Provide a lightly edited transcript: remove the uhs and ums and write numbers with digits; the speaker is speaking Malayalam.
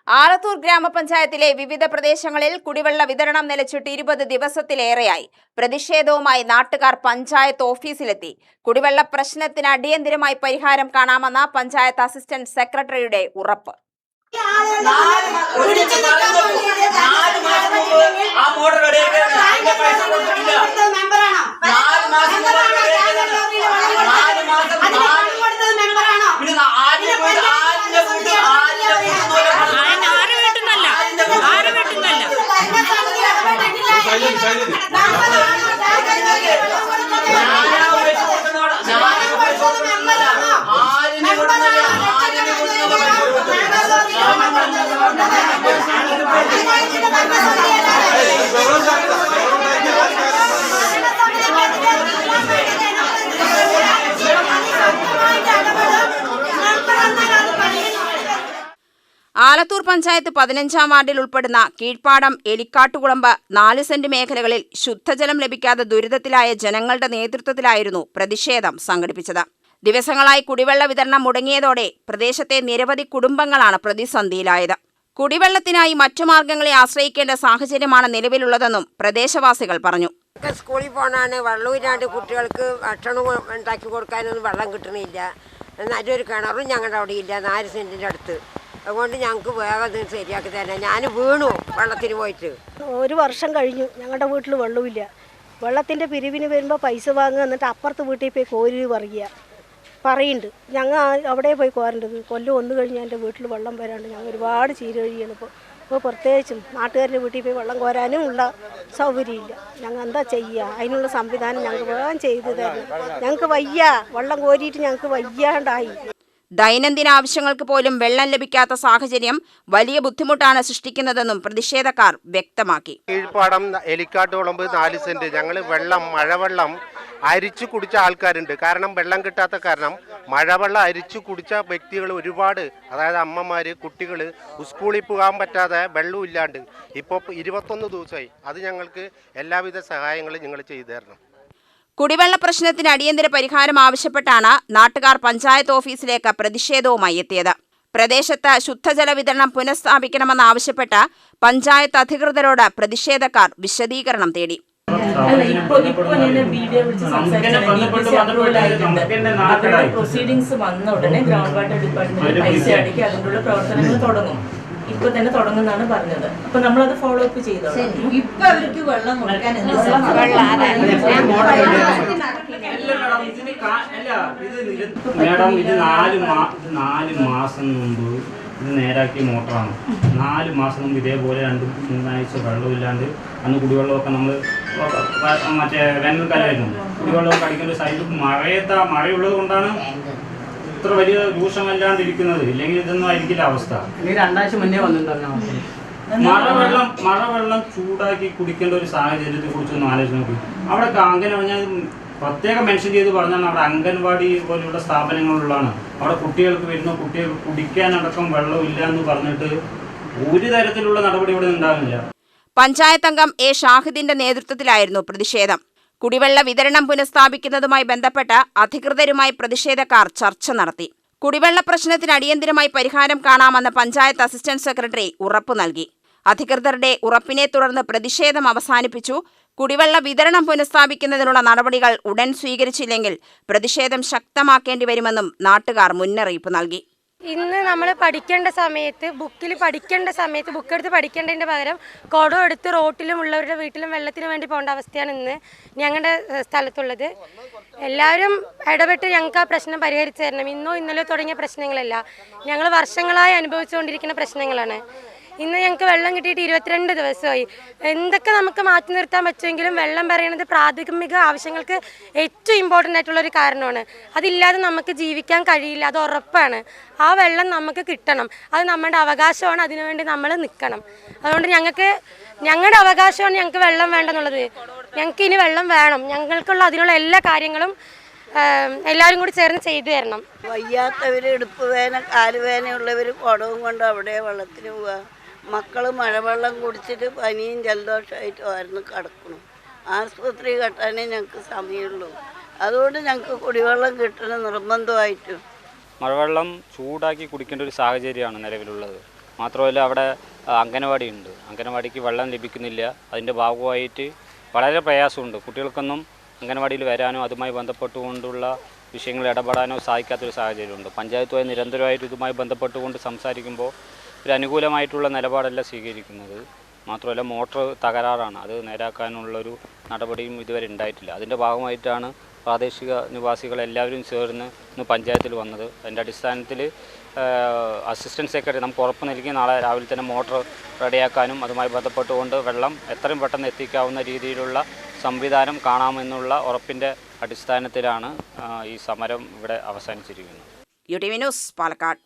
ആലത്തൂർ ഗ്രാമപഞ്ചായത്തിലെ വിവിധ പ്രദേശങ്ങളിൽ കുടിവെള്ള വിതരണം നിലച്ചിട്ട് 20 ദിവസത്തിലേറെയായി. പ്രതിഷേധവുമായി നാട്ടുകാർ പഞ്ചായത്ത് ഓഫീസിലെത്തി. കുടിവെള്ള പ്രശ്നത്തിന് അടിയന്തരമായി പരിഹാരം കാണാമെന്ന പഞ്ചായത്ത് അസിസ്റ്റന്റ് സെക്രട്ടറിയുടെ ഉറപ്പ്. ആലത്തൂർ പഞ്ചായത്ത് 15-ാം വാർഡിൽ ഉൾപ്പെടുന്ന കീഴ്പ്പാടം, എലിക്കാട്ടുകുളമ്പ്, 4 സെന്റ് മേഖലകളിൽ ശുദ്ധജലം ലഭിക്കാതെ ദുരിതത്തിലായ ജനങ്ങളുടെ നേതൃത്വത്തിലായിരുന്നു പ്രതിഷേധം സംഘടിപ്പിച്ചത്. ദിവസങ്ങളായി കുടിവെള്ള വിതരണം മുടങ്ങിയതോടെ പ്രദേശത്തെ നിരവധി കുടുംബങ്ങളാണ് പ്രതിസന്ധിയിലായത്. കുടിവെള്ളത്തിനായി മറ്റു മാർഗങ്ങളെ ആശ്രയിക്കേണ്ട സാഹചര്യമാണ് നിലവിലുള്ളതെന്നും പ്രദേശവാസികൾ പറഞ്ഞു. സ്കൂളിൽ പോകാനാണ് വെള്ളമില്ലാണ്ട് കുട്ടികൾക്ക് ഭക്ഷണം ഉണ്ടാക്കി കൊടുക്കാനൊന്നും വെള്ളം കിട്ടണില്ല. നല്ലൊരു കിണറും ഞങ്ങളുടെ അവിടെ ഇല്ല, 4 സെന്റിൻ്റെ അടുത്ത്. അതുകൊണ്ട് ഞങ്ങൾക്ക് വേഗം ശരിയാക്കി തരാം. ഞാൻ വീണു വെള്ളത്തിന് പോയിട്ട്. 1 വർഷം കഴിഞ്ഞു, ഞങ്ങളുടെ വീട്ടിൽ വെള്ളമില്ല. വെള്ളത്തിൻ്റെ പിരിവിന് വരുമ്പോൾ പൈസ വാങ്ങുക, എന്നിട്ട് അപ്പുറത്ത് വീട്ടിൽ പോയി കോരി പറയുന്നുണ്ട്. ഞങ്ങൾ അവിടെ പോയി കോരേണ്ടത്. കൊല്ലം 1 കഴിഞ്ഞ് എൻ്റെ വീട്ടിൽ വെള്ളം വരാണ്ട് ഞങ്ങൾ ഒരുപാട് ചീരഴിയാണ്. ഇപ്പോൾ പ്രത്യേകിച്ചും നാട്ടുകാരുടെ വീട്ടിൽ പോയി വെള്ളം കോരാനും ഉള്ള സൗകര്യമില്ല. ഞങ്ങൾ എന്താ ചെയ്യുക? അതിനുള്ള സംവിധാനം ഞങ്ങൾക്ക് വേഗം ചെയ്തു തരണം. ഞങ്ങൾക്ക് വയ്യ, വെള്ളം കോരിയിട്ട് ഞങ്ങൾക്ക് വയ്യാണ്ടായി. ദൈനംദിന ആവശ്യങ്ങൾക്ക് പോലും വെള്ളം ലഭിക്കാത്ത സാഹചര്യം വലിയ ബുദ്ധിമുട്ടാണ് സൃഷ്ടിക്കുന്നതെന്നും പ്രതിഷേധക്കാർ വ്യക്തമാക്കി. കീഴ്പ്പാടം, എലിക്കാട്ടുകുളമ്പ് 4 സെന്റ് ഞങ്ങൾ മഴവെള്ളം അരിച്ചു കുടിച്ച ആൾക്കാരുണ്ട്. കാരണം വെള്ളം കിട്ടാത്ത കാരണം മഴവെള്ളം അരിച്ചു കുടിച്ച വ്യക്തികൾ ഒരുപാട്, അതായത് അമ്മമാർ, കുട്ടികൾ സ്കൂളിൽ പോകാൻ പറ്റാതെ വെള്ളം ഇല്ലാണ്ട് ഇപ്പോൾ 21 ദിവസമായി. അത് ഞങ്ങൾക്ക് എല്ലാവിധ സഹായങ്ങളും നിങ്ങൾ ചെയ്തു തരണം. കുടിവെള്ള പ്രശ്നത്തിന് അടിയന്തര പരിഹാരം ആവശ്യപ്പെട്ടാണ് നാട്ടുകാർ പഞ്ചായത്ത് ഓഫീസിലേക്ക് പ്രതിഷേധവുമായി എത്തിയത്. പ്രദേശത്ത് ശുദ്ധജല വിതരണം പുനഃസ്ഥാപിക്കണമെന്നാവശ്യപ്പെട്ട് പഞ്ചായത്ത് അധികൃതരോട് പ്രതിഷേധക്കാർ വിശദീകരണം തേടി. പ്രൊസീഡിങ്സ് വന്ന ഉടനെ ഗ്രൗണ്ട് വാട്ടർ ഡിപ്പാർട്ട്മെന്റ് പൈസ അടക്കി അതിനുള്ള പ്രവർത്തനങ്ങൾ തുടങ്ങും. ഇപ്പൊ തന്നെ തുടങ്ങുന്നതാണ് പറഞ്ഞത്. അപ്പൊ നമ്മളത് ഫോളോ അപ്പ് ചെയ്തോ. ഇപ്പൊ അവർക്ക് വെള്ളം കൊടുക്കാൻ മേഡം, ഇത് 4 മാസം മുമ്പ് ഇത് നേരാക്കിയ മോട്ടറാണ്. 4 മാസം മുമ്പ് ഇതേപോലെ 2-3 ആഴ്ച വെള്ളമില്ലാണ്ട് അന്ന് കുടിവെള്ളമൊക്കെ നമ്മൾ മറ്റേ വേനൽക്കാലമായിരുന്നു. കുടിവെള്ളമൊക്കെ അടിക്കേണ്ട സൈഡിൽ മഴയുള്ളത് കൊണ്ടാണ് ഇത്ര വലിയ രൂക്ഷമല്ലാണ്ടിരിക്കുന്നത്. ഇല്ലെങ്കിൽ ഇതൊന്നും ആയിരിക്കില്ല അവസ്ഥ. 2 ആഴ്ച മുന്നേ വന്നിട്ടുണ്ടായിരുന്നു. മഴവെള്ളം ചൂടാക്കി കുടിക്കേണ്ട ഒരു സാഹചര്യത്തെ കുറിച്ചൊന്നും ആലോചിച്ച് നോക്കി. അവിടെ അംഗനവാടി പ്രത്യേകം മെൻഷൻ ചെയ്ത് പറഞ്ഞാൽ അവിടെ അംഗൻവാടി പോലെയുള്ള സ്ഥാപനങ്ങളുള്ളതാണ്. അവിടെ കുട്ടികൾക്ക് കുടിക്കാനടക്കം വെള്ളമില്ല എന്ന് പറഞ്ഞിട്ട് ഒരു തരത്തിലുള്ള നടപടി ഇവിടെ ഉണ്ടാകുന്നില്ല. പഞ്ചായത്ത് അംഗം എ ഷാഹിദിന്റെ നേതൃത്വത്തിലായിരുന്നു പ്രതിഷേധം. കുടിവെള്ള വിതരണം പുനഃസ്ഥാപിക്കുന്നതുമായി ബന്ധപ്പെട്ട് അധികൃതരുമായി പ്രതിഷേധക്കാർ ചർച്ച നടത്തി. കുടിവെള്ള പ്രശ്നത്തിന് അടിയന്തരമായി പരിഹാരം കാണാമെന്ന് പഞ്ചായത്ത് അസിസ്റ്റന്റ് സെക്രട്ടറി ഉറപ്പു നൽകി. അധികൃതരുടെ ഉറപ്പിനെ തുടർന്ന് പ്രതിഷേധം അവസാനിപ്പിച്ചു. കുടിവെള്ള വിതരണം പുനഃസ്ഥാപിക്കുന്നതിനുള്ള നടപടികൾ ഉടൻ സ്വീകരിച്ചില്ലെങ്കിൽ പ്രതിഷേധം ശക്തമാക്കേണ്ടി വരുമെന്നും നാട്ടുകാർ മുന്നറിയിപ്പ് നൽകി. ഇന്ന് നമ്മൾ പഠിക്കേണ്ട സമയത്ത് ബുക്കെടുത്ത് പഠിക്കേണ്ടതിൻ്റെ പകരം കുടം എടുത്ത് റോട്ടിലും ഉള്ളവരുടെ വീട്ടിലും വെള്ളത്തിന് വേണ്ടി പോകേണ്ട അവസ്ഥയാണ് ഇന്ന് ഞങ്ങളുടെ സ്ഥലത്തുള്ളത്. എല്ലാവരും ഇടപെട്ട് ഞങ്ങൾക്ക് ആ പ്രശ്നം പരിഹരിച്ചു തരണം. ഇന്നോ ഇന്നലെയോ തുടങ്ങിയ പ്രശ്നങ്ങളല്ല, ഞങ്ങൾ വർഷങ്ങളായി അനുഭവിച്ചുകൊണ്ടിരിക്കുന്ന പ്രശ്നങ്ങളാണ്. ഇന്ന് ഞങ്ങൾക്ക് വെള്ളം കിട്ടിയിട്ട് 22 ദിവസമായി. എന്തൊക്കെ നമുക്ക് മാറ്റി നിർത്താൻ പറ്റുമെങ്കിലും വെള്ളം പറയുന്നത് പ്രാഥമിക ആവശ്യങ്ങൾക്ക് ഏറ്റവും ഇമ്പോർട്ടൻ്റ് ആയിട്ടുള്ളൊരു കാരണമാണ്. അതില്ലാതെ നമുക്ക് ജീവിക്കാൻ കഴിയില്ല, അത് ഉറപ്പാണ്. ആ വെള്ളം നമുക്ക് കിട്ടണം, അത് നമ്മുടെ അവകാശമാണ്. അതിനുവേണ്ടി നമ്മൾ നിൽക്കണം. അതുകൊണ്ട് ഞങ്ങളുടെ അവകാശമാണ് ഞങ്ങൾക്ക് വെള്ളം വേണ്ടെന്നുള്ളത്. ഞങ്ങൾക്ക് ഇനി വെള്ളം വേണം. ഞങ്ങൾക്കുള്ള അതിനുള്ള എല്ലാ കാര്യങ്ങളും എല്ലാവരും കൂടി ചേർന്ന് ചെയ്തു തരണം. വയ്യാത്തവർ, ഇടുപ്പ് വേന, കാലുവേനയുള്ളവർ കുടവും കൊണ്ട് അവിടെ വെള്ളത്തിന് പോവുക. മക്കൾ മഴവെള്ളം കുടിച്ചിട്ട് പനിയും ജലദോഷമായിട്ടുമായിരുന്നു കിടക്കണം. ആശുപത്രി കെട്ടാനേ ഞങ്ങൾക്ക് സമയമുള്ളൂ. അതുകൊണ്ട് ഞങ്ങൾക്ക് കുടിവെള്ളം കിട്ടണം നിർബന്ധമായിട്ടും. മഴവെള്ളം ചൂടാക്കി കുടിക്കേണ്ട ഒരു സാഹചര്യമാണ് നിലവിലുള്ളത്. മാത്രമല്ല അവിടെ അംഗനവാടി ഉണ്ട്, അംഗനവാടിക്ക് വെള്ളം ലഭിക്കുന്നില്ല. അതിൻ്റെ ഭാഗമായിട്ട് വളരെ പ്രയാസമുണ്ട്. കുട്ടികൾക്കൊന്നും അംഗനവാടിയിൽ വരാനോ അതുമായി ബന്ധപ്പെട്ടുകൊണ്ടുള്ള വിഷയങ്ങളിൽ ഇടപെടാനോ സാധിക്കാത്തൊരു സാഹചര്യമുണ്ട്. പഞ്ചായത്തുമായി നിരന്തരമായിട്ട് ഇതുമായി ബന്ധപ്പെട്ടുകൊണ്ട് സംസാരിക്കുമ്പോൾ ഒരു അനുകൂലമായിട്ടുള്ള നിലപാടല്ല സ്വീകരിക്കുന്നത്. മാത്രമല്ല മോട്ടോർ തകരാറാണ്, അത് നേരാക്കാനുള്ളൊരു നടപടിയും ഇതുവരെ ഉണ്ടായിട്ടില്ല. അതിൻ്റെ ഭാഗമായിട്ടാണ് പ്രാദേശിക നിവാസികളെല്ലാവരും ചേർന്ന് ഇന്ന് പഞ്ചായത്തിൽ വന്നത്. അതിൻ്റെ അടിസ്ഥാനത്തിൽ അസിസ്റ്റൻറ്റ് സെക്രട്ടറി നമുക്ക് ഉറപ്പ് നൽകി നാളെ രാവിലെ തന്നെ മോട്ടോർ റെഡിയാക്കാനും അതുമായി ബന്ധപ്പെട്ടുകൊണ്ട് വെള്ളം എത്രയും പെട്ടെന്ന് എത്തിക്കാവുന്ന രീതിയിലുള്ള സംവിധാനം കാണാമെന്നുള്ള ഉറപ്പിൻ്റെ അടിസ്ഥാനത്തിലാണ് ഈ സമരം ഇവിടെ അവസാനിച്ചിരിക്കുന്നത്. UTV news, Palakkad.